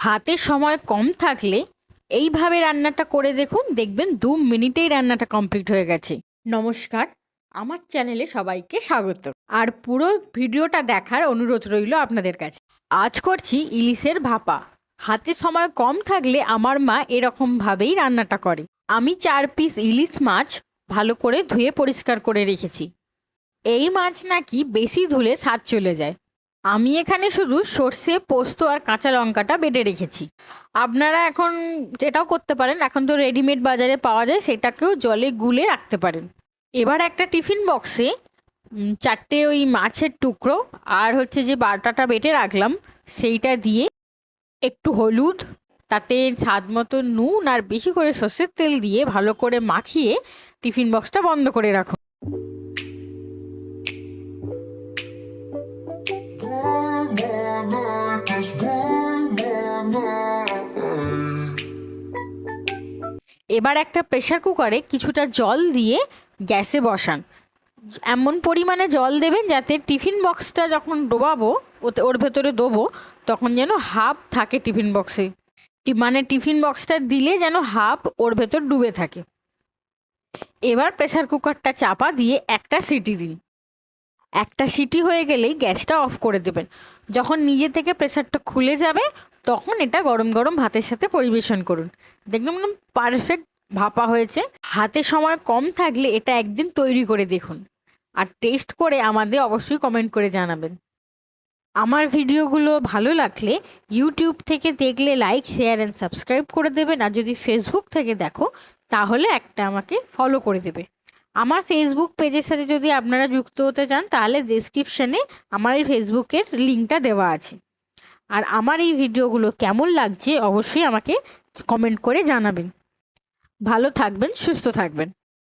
হাতে সময় কম থাকলে এইভাবে রান্নাটা করে দেখুন, দেখবেন 2 মিনিটেই রান্নাটা কমপ্লিট হয়ে গেছে। নমস্কার, আমার চ্যানেলে সবাইকে স্বাগত। আর পুরো ভিডিওটা দেখার অনুরোধ রইল আপনাদের কাছে। আজ করছি ইলিশের ভাপা। হাতে সময় কম থাকলে আমার মা এরকমভাবেই রান্নাটা করে। আমি 4 পিস ইলিশ মাছ ভালো করে ধুয়ে পরিষ্কার করে রেখেছি। এই মাছ নাকি বেশি ধুলে স্বাদ চলে যায়। আমি এখানে শুধু সর্ষে, পোস্ত আর কাঁচা লঙ্কাটা বেটে রেখেছি। আপনারা এখন যেটাও করতে পারেন, এখন তো রেডিমেড বাজারে পাওয়া যায়, সেটাকেও জলে গুলে রাখতে পারেন। এবার একটা টিফিন বক্সে 4টে ওই মাছের টুকরো আর হচ্ছে যে বাটাটা বেটে রাখলাম সেইটা দিয়ে একটু হলুদ, তাতে স্বাদ মতো নুন আর বেশি করে সর্ষের তেল দিয়ে ভালো করে মাখিয়ে টিফিন বক্সটা বন্ধ করে রাখুন। এবার একটা প্রেসার কুকারে কিছুটা জল দিয়ে গ্যাসে বসান। এমন পরিমাণে জল দেবেন যাতে টিফিন বক্সটা যখন ডোবাবো ওর ভেতরে দেবো তখন যেন হাফ থাকে টিফিন বক্সে, মানে টিফিন বক্সটা দিলে যেন হাফ ওর ভেতর ডুবে থাকে। এবার প্রেসার কুকারটা চাপা দিয়ে একটা সিটি দিন। একটা সিটি হয়ে গেলেই গ্যাসটা অফ করে দেবেন। যখন নিজে থেকে প্রেসারটা খুলে যাবে তখন এটা গরম গরম ভাতের সাথে পরিবেশন করুন। দেখবেন পারফেক্ট ভাপা হয়েছে। হাতে সময় কম থাকলে এটা একদিন তৈরি করে দেখুন, আর টেস্ট করে আমাদের অবশ্যই কমেন্ট করে জানাবেন। আমার ভিডিওগুলো ভালো লাগলে ইউটিউব থেকে দেখলে লাইক, শেয়ার অ্যান্ড সাবস্ক্রাইব করে দেবেন, আর যদি ফেসবুক থেকে দেখো তাহলে একটা আমাকে ফলো করে দেবে। আমার ফেসবুক পেজের সাথে যদি আপনারা যুক্ত হতে চান তাহলে ডেসক্রিপশনে আমার এই ফেসবুকের লিঙ্কটা দেওয়া আছে। আর আমার এই ভিডিওগুলো কেমন লাগছে অবশ্যই আমাকে কমেন্ট করে জানাবেন। ভালো থাকবেন, সুস্থ থাকবেন।